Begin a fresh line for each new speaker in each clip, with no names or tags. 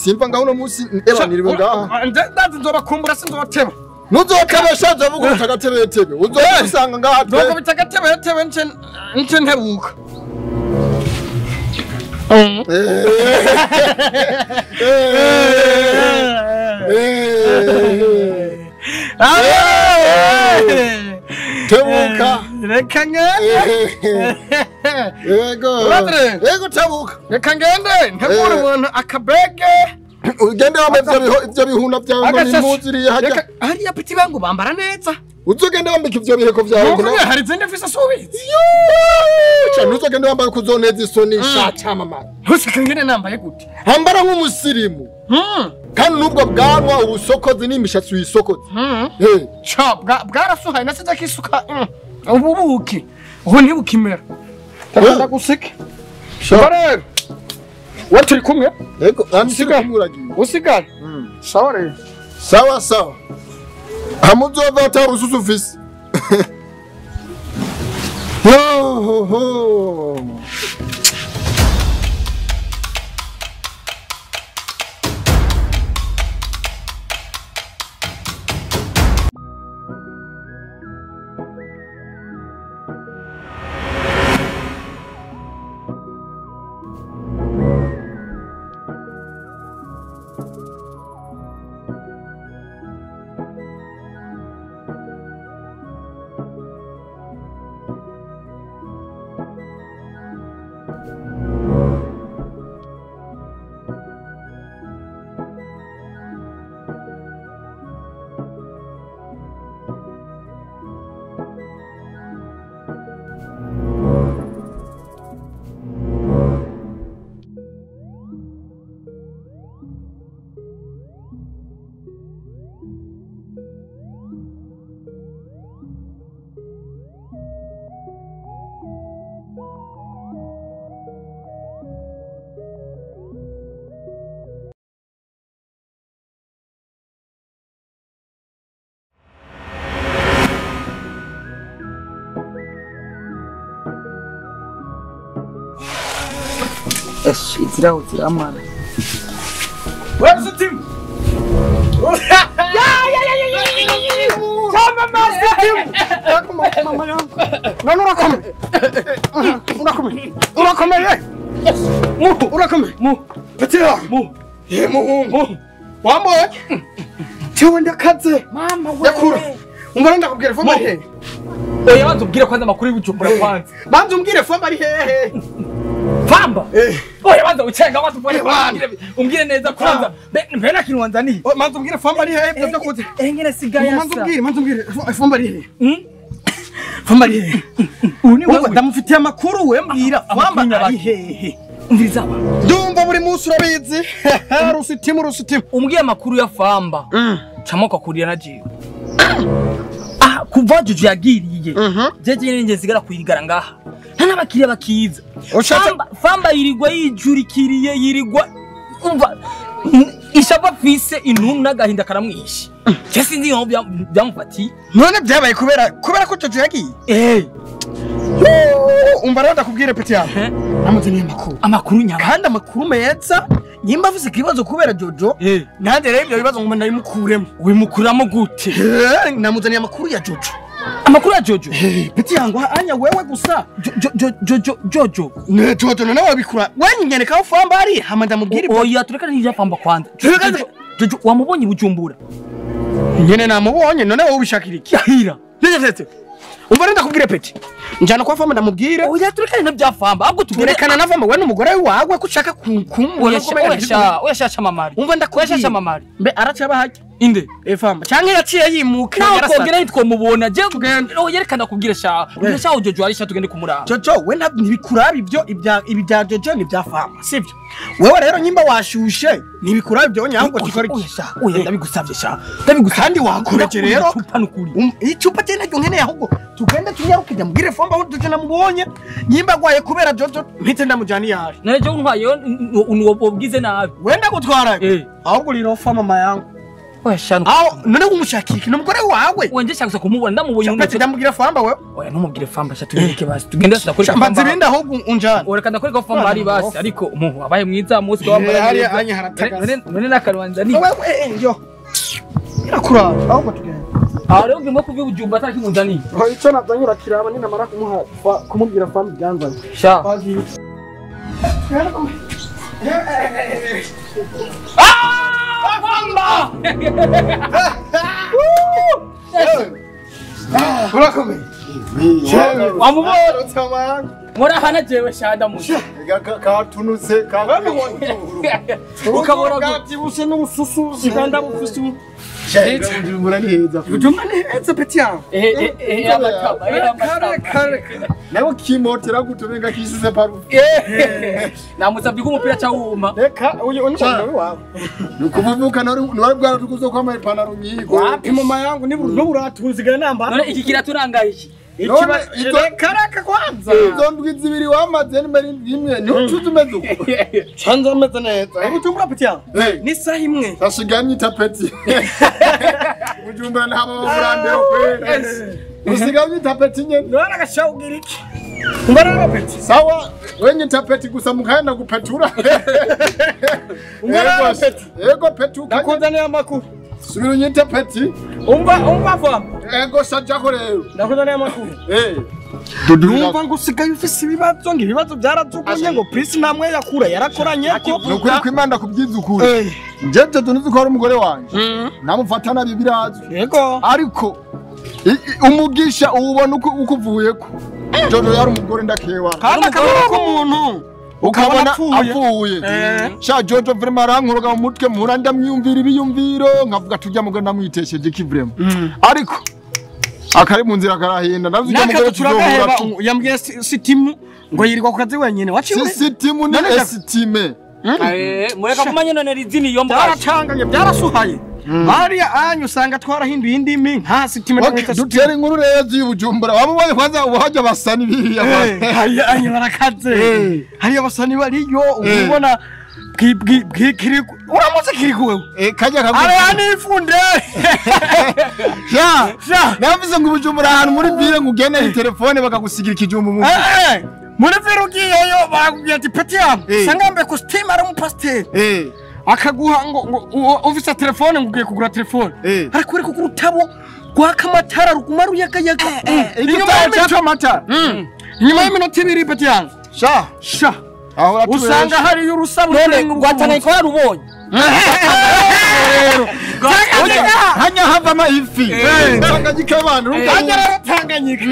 simva ngaho no musi eba niriwe ngaha
ndazi nzobakumbura sinzobateba
nuzokabasha zavuga utagatebetebe uzosanga ngaha
doko bitagatebetebe nce ntebuka
tebuka
reka
yego tebuka
reka ngende ntegura umuntu akabege
ugende wameze ivyo bihuna byawe n'imuziriye hajya
hariya piti bangu bambara neza
uzogende wambika ivyo biheko vyawe
ngo hari zindi mfise subizi
cyane uzogende wambaye kuzoneza isoni shacha mama
ntusike ngene nambaye gute
hambara nk'umusirimu kandi nubwo bwanwa ubusokozi n'imishatsi wisokozi
cha bwarasuhaye nasize kisuka ububuki ubu ntibukimera ndakanda gusike rero waturi kumwe
yego amsigamuragiye
usigara sawa rero
sawa hamuzova atarususu ufise ho
Itiraho tiramana.
Where's the team? Chama master team. Urakome. Petira. Mu. Wambo. Chewe ndakaze.
Mama we.
Yakura. Umbona ndakubwira famba ari hehe?
Oya banza ubwire kwanza amakuru y'ubujumbura kwanza.
Banza umbwire famba ari hehe?
Famba. Oya banza ucenga watu pole umbwire neza kwanza. Mbena kinwanza ni.
Banza umbwire famba ari hehe byo kuze.
Engene sigaya sa.
Banza umbwire famba ari hehe? Famba ari hehe? Uni wewe ndamufitiye amakuru we mbwira famba ari hehe?
Umviriza aba.
Ndumva buri munsi urabizi. Rusitimu.
Umbwiye amakuru ya famba. Camoka kurira na jiwe. Kuva Jojo yagiriye. Jeje nyine nsigara kuyigara ngaha. Nta nabakiriya bakiza. Famba yirirwa yijurikiriye yirirwa umva ishaba fise intumwa n'agahinda karamwishe. Je sinzi aho byamufatiye.
None byabaye kubera ko Jojo yagiye. Umva rero ndakubwire peti yawe. Namuzaniye
amakuru nyaba.
Kandi amakuru meza. Nyimba afise kibazo kubera Jojo. Nande rero ibyo bibazo ngomba ndabimukuremo.
Wimukuramo gute?
Namuzaniye amakuru ya Jojo.
Amakuru ya Jojo.
Peti yangu anya wewe gusa.
Jojo.
Ne Jojo none wabikura. Wenyine ka famba ari hama ndamubwira.
Oya turekane n'ibya famba kwanza. Jojo wamubonye Bujumbura.
Nyene namubonye none wowe ubishakira iki?
Yahira.
Ndetse. Umva renda kubwire peti. Njana kwa famba ndamubwire.
Oya turekane n'ibya famba. Ahubwo
tugerekana na famba we n'umugore wawe ko ushaka kumbona
oya sha mamari.
Umva ndakubwira
sha mamari.
Mbe aracaba haje.
Inde
famba canke yaciye yimuka
yarasagera nitwo mubona je yerekana kubwira sha Jojo ari sha tugende kumuraba
Jojo we ntibikurabi ibyo ibya Jojo ni bya famba sivyo wewe rero nyimba washushe ntibikurabi ibyo nyahubwo gikora
oya ndabigusavye sha
kandi wakoreje rero icupa cyane cyo nkene ahubwo tugende tunyarukije mubwire famba aho Jojo namubonye nyimba gwaye kubera Jojo mpite ndamujani yari
naje untwaye unwobwize nabi
wenda gutwara ahubwo riro famba mama yangu
oya shanu
aho none umushakiki n'umugore wawe
wanje shaka kumubona ndamubonye
Peti ndamubwira famba wewe
oya ntumubwire famba sha tubireke basi tugende tudakora
famba nzibinda aho unjana
oreka ndakora famba ari basi ariko umuntu abaye mwiza musi wambara
hari anye harataka
none nakarubanza ni
wewe njo irakuraba aho batugenda
aho rero ngimo kuvuga ujumba ataki munzani
ho ico nazanyura kiraba ni namara kumubwira famba byanzanye
sha famba
urakomeye
wamubona mora hana jewe shada mu
katunutse
ukabora
bwatibuse n'ubususu siganda bufusu
Bujumbura ni heza.
Bujumbura ni heza peti yawe.
kare
Nawe kimotera gutumenga kisize paru.
namusabye ko umupira cyawuma
Reka uyu unishawe wawe.
Nukuvuka nari bwaratukuzo kwa mai panaro nyigo.
Wapi mama yangu ni buratunzigana namba.
none iki kiraturangaye iki
Ikiba karaka kwanza.
Izo ndwi zibiri wamaze nimeri imwe ntutuze mezo.
Chanza meze neza. Bujumbura peti yawe. Ni saha imwe.
Tashiganye tapeti. Bujumbura ntabo burande okwe. Usiganye tapeti nyene.
Nora gashawugira iki? Umbara peti.
Sawa wenye tapeti gusa mukayana gupetura.
Umbara peti.
Ego petu
Nakuzaniye amakuru.
Subira nyita peti.
Umva famba.
Ego shajako rero.
Nakuzaniye amakuru. Numva ngo usigaye ufise ibibazo ngibibazo byarazugunye ngo Prince namwe yakura yarakoranye ko
nukuri kwimanda kubyiza ukuri. Jeje tunuzi ko ari umugore wanje. Namufatana bibirazo.
Yego.
Ariko umugisha ubona ukuvuyeko. Jojo yari umugore ndakewa.
Kandi akaboko umuntu
ukabona apfuye. Sha Jojo vraiment arankoroga mu mutwe muhura ndamwiyumvira ibiyumviro nkavuga tujya mugana namwitesheje ki vraiment. Ariko akari mu nzira karahinda ndavuje mugore tuzohura
yambwiye sitimu ngo yirirwa ku kazi wenyine waciwe
sitimu ni estime
mureka kumanya none rizini yombo
byaracanganye byarasuhaye Maria anyu usanga twarahinduye indimi nka sitimu
dutere inkuru rero y'Ubujumbura wamubonye kwanza ubuhajya basani biriya
haya anyu barakaze hariya basani bariyo ubona kiri uramuze kiri kuwe
kajya kagu
ari anifunde
sha navuze ngo Ubujumbura ahantu muri bire ngugene telefone bakagusigira ikijumbu mu
muri bire ugiyeyo bakubwira ati peti yawe sangambe costume ari umupasiteri akaguha ngo ufise telefone ngugiye kugura telefone ariko uri kugura utabo gwaka amatara ruguma ruyagayaga inyuma y'iminota ibiri peti yawe sha usanga hari y'urusabu
rwatanga ko yarubonye
hanya havama ifi Tanganyika abantu
hanya Tanganyika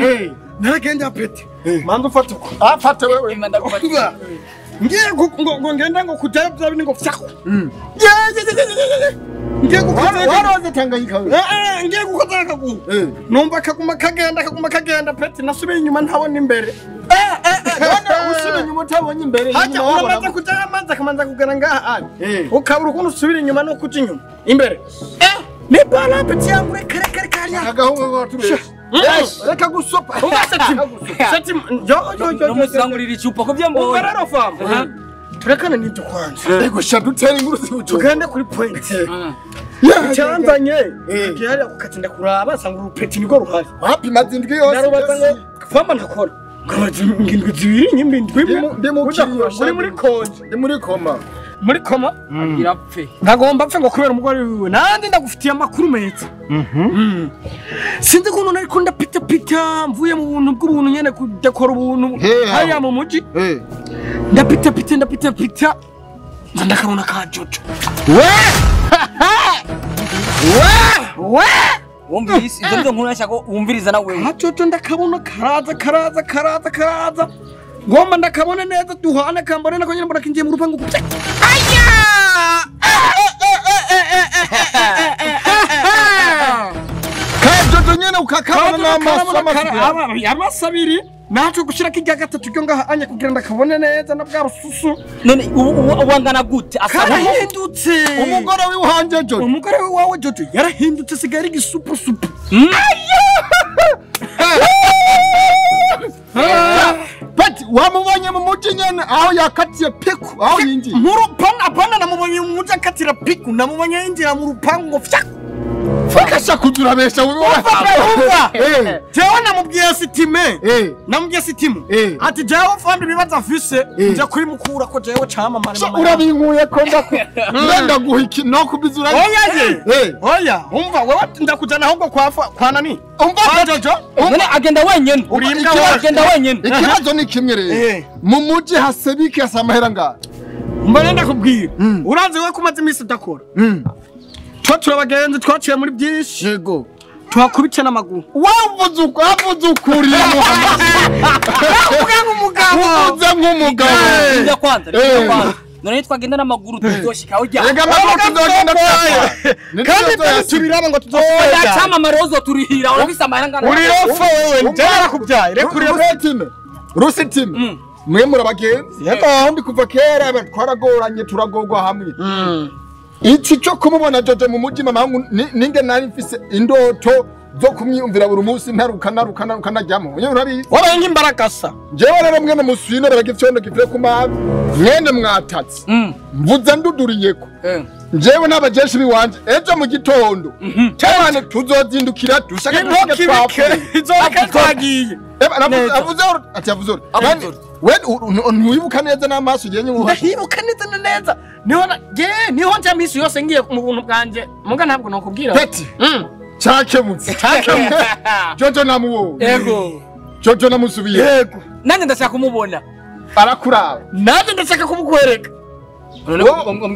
naragenda peti manzo ufata uko
afate wewe
ngiye ngo ngenda ngo kujya byabini ngo fyako ngiye gukoza
waroze Tanganyika
ngiye gukoza kagu numva kaguma kagenda peti nasubiye inyuma ntabona imbere
usubira inyuma utabonye imbere
hajya uramaze kujya amazi akamanza kugana ngaha ukabura ukuntu usubira inyuma no kuja inyuma imbere ni bala peti yangu kare kariya
agahungu watubesha reka gusopa
seti yo
nomusangurira icupa ko byambo
rero famba turekane n'ibyo kwanza
ego shadutera inkuru z'Ubujumbura
tugende kuri point cyanzanye gihari akukatinda kuraba sanga urupeti niko ruhari
wapi mazindwi yose
narubaza ngo famba ntakora ngindwi zibiri nyimbindwi
ndi muri konje ndi muri koma
agira pfe
ndagomba pfe ngo kubera umugore wiwe nandi ndagufitiye amakuru meza sinzi kuntu nari kunda pita mvuye mu buntu bw'ubuntu nyene kudekora ubuntu hariya mu muji ndapita ndakabona ka Jojo we
wumvise ibyo nkuru nashaka wumviriza nawe
ka Jojo ndakabona karaza ngomba ndakabona neza duhana kambone nako nyine mbona kingiye mu rupangu kupya aya
ka Jojo nyene ukakabona
amasabiri nacho gushira kijya gatatu cyo ngaha anya kugira ndakabone neza na bwa rususu
none ubangana gute
asahindutse
umugore wiwanje Jojo
umugore wawe Jojo yarahindutse sigari gisupu
Pati wamubonye mu muji nyene aho yakatiye piku aho yinjiye
mu rupanga pana namubonye mu muji akatira piku namubonye yinjira mu rupango ngo fyako
fakasha kuzurabesha
umva jewe namubwiye sitime namubwiye sitimu ati jewe fambi bibaza afise nje kuri mukura ko jewe camamare mama
urabinkuye ko ndenda guhiki no kubizura
oya umva wewe ndakujana ahubwo kwa nani
umva
jojo
none agenda wenyene agenda wenyene
ikibazo ni kimwe rero mu muji hasebike asamahera ngaho
mbona ndakubwira urazi we kumaze imisi udakora turabagenzi twaciye muri byinshi
yego
tuhakubitse n'amaguru
wavuze ukuri
uvuga nk'umugabo
njya kwanza none twagenda n'amaguru tuzoshika aho jya
rega amaguru tuzogenda
kandi tubiraba ngo tuzoshika
cyama marozo turihira urabisa amahera ngana
uri rofo wewe njara kubyaye rekuri
rusitime mwe murabagenzi yego ndi kuva kera twaragoranye turagorwa hamwe iki cyo kumubona Jojo mu mutima mangu ninge nari mfise indoto zo kumyumvira buri munsi ntaruka najyamo unye urabizi
wabaye nk'imbarakasa
jewe rero mwene muswine baragifyondo gifye ku mavi mwene mwatatse mvuze nduduriyeko jewe n'abajeshi biwanje ejo mu gitondo cyane tuzozindukira dushaka
izoka twagiye
avuze we ntuyibuka neza n'amaso ugiye nyuha
ndahibuka neza niho njya misi yose ngiye mu buntu bwanje muga ntabwo nokubwira
peti cyakemutse Jojo namuwowe
yego
Jojo namusubiye
yego
nanjye ndashaka kumubona
arakuraba
nanjye ndashaka kumukwereka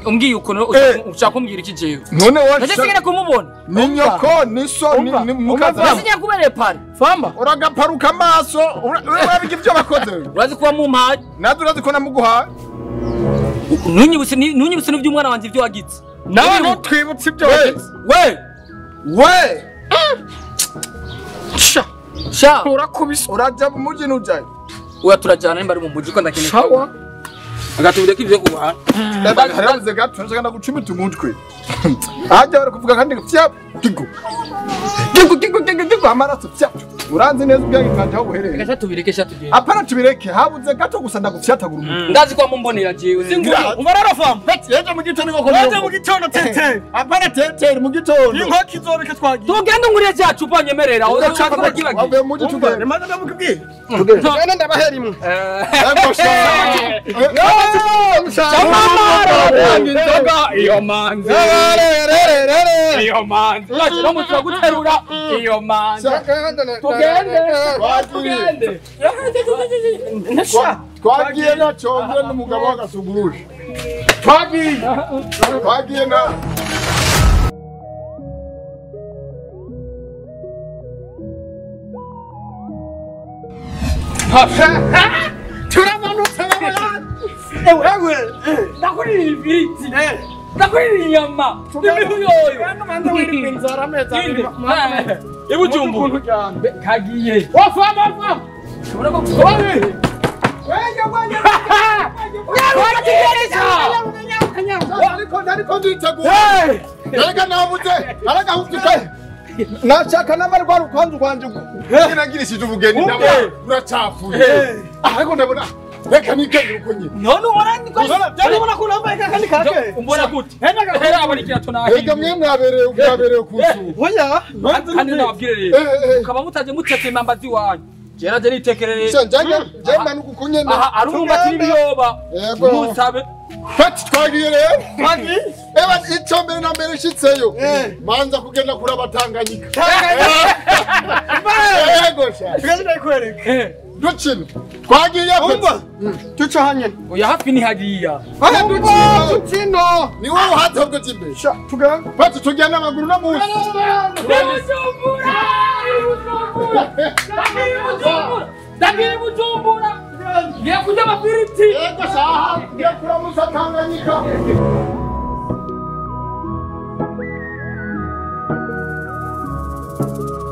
umbwiye ukuntu ushaka kumbwira iki jewe
none
ndashaka kumubona
ni nyoko ni so ni mukaza
ndashaka kubereye pari
famba
uragaparuka amaso urabiga ibyo bakoze
urazi kuba mumpaye
nazo urazi ko namuguhaye
nunyibutse n'iby'umwana wanjye ibyo wagitse
nawe ntutwibutse ibyo wagitse
we
sha urakubise
urajya mu mujyi n'ujyayo
oya turajyana nimba ari mu mujyi ko ndakeneye
sawa
agatubwira ko ibyo kubaha
harabuze gato nshaka gucumita umutwe ajya bari kuvuga kandi fya tigo amaraso fya uranzi neza ubyange bwanje aho buhereye
reka tubireke tugende
apana tubireke habuze gato gusa ndagufyatagura umutwe
ndazi ko mumbonera jewe
umara fam
yeje mu gitondo ngo
yeje mu gitondo tete
apana tete mu gitondo
inkoki izobike twagiye
tugende nguriye cyacu uponyemerera
urashaka kugibagira wavuye mu gitondo tugende
maze ndamukubwiye
tugende ndabahera imwe yego
iyo manzi iyo manzi no mutura guterura iyo manzi tugende
twagiye na cyongera n'umugabo w'agasuguruje twagiye na
turamanutse
ewe ndakurira ifiriti ndakurira inyama n'imihuyoyo
manda wiri inzara ameza
ibujumbu kagiye
wafama
urako
ariko nditeguye ariko nabuze aragahutse nashaka n'amarwa rukanzu rwanje nagirishije ubugeni uracafuye ariko ndabona reka nikenge uko nyine
none warandi ko
ndabona ko nambaye kandi kake
umbona gute hera abonekira tunahi
ega mwe mwabereye kusu
oya
kandi nababwire rero ukaba mutaje mutete mambazi wanyu jera je nitekerere
je manuko kunyene
aha arumba tiribiyoba musabe
fati twagiye rero eba icyo mbere na mbere shitseyo manza kugenda kuri abatanganyika yego sha
tugende kwereka
ducino twagiye
umva tuca hanye
oya hafi ni hagiya
ducino ni wowe uhatobwe jimbe sha tugende fati tugenda amaguru no munsi
Dagiri Bujumbura ngiye kurya amafiriti
yego sha ngiye kuramusa Tanganyika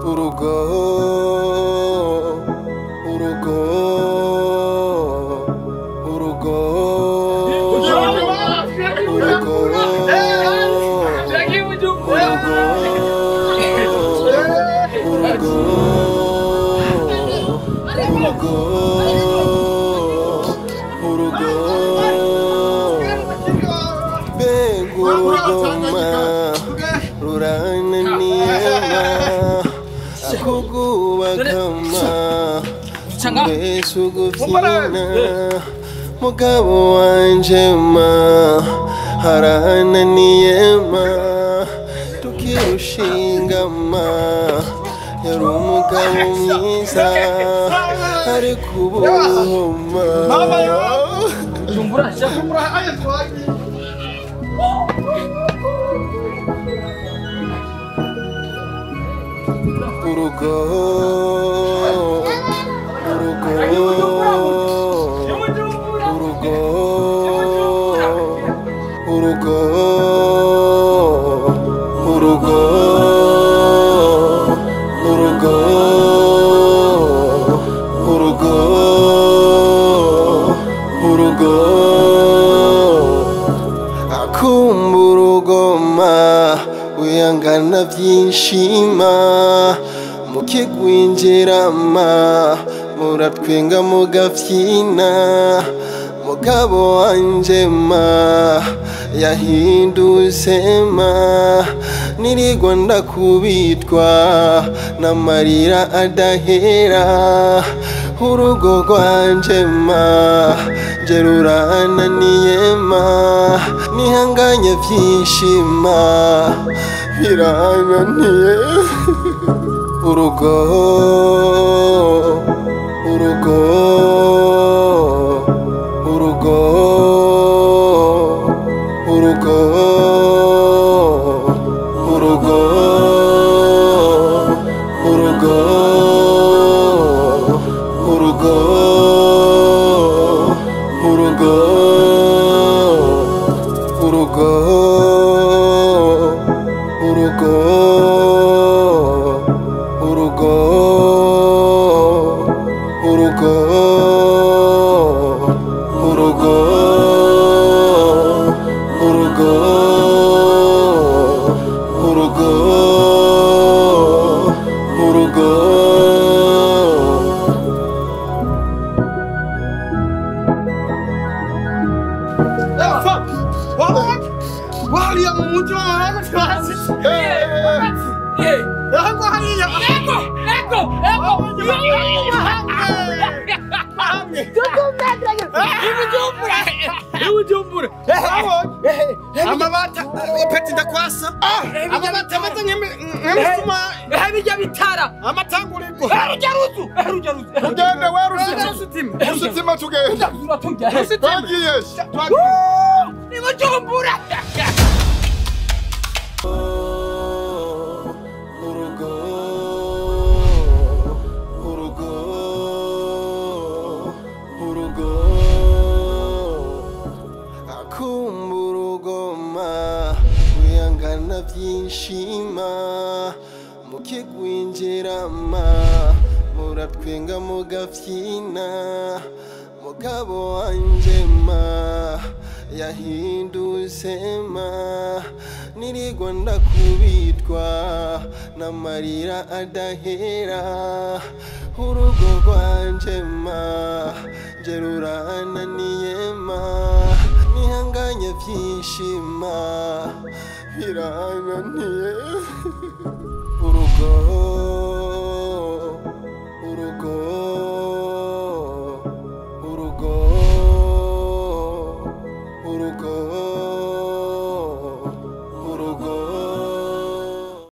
urugo ugubakama mbese ugubyina mugabo wanje ma harananiye ma tukirushinga ma yari umugabo mwiza ariko ubuhoma urugo akumburugoma uyangana byinshima mukigwinjirama muratwenga mugabyina mugabo wanje ma yahindutse ma nirigwa ndakubitwa n'amarira adahera urugo rwanje ma je rurananiye ma nihanganye byinshima birananiye urugo amabata peti ndakwasa amabata amaze nk'emisuma bijya bitara amatanguriko ugende werusitima tugende twagiye ni Bujumbura byinshima mukigwinjirama muratwenga mugabyina mugabo wanje ma yahindutse ma nirigwa ndakubitwa n'amarira adahera urugo rwanje ma je rurananiye ma nihanganye byinshima birananiye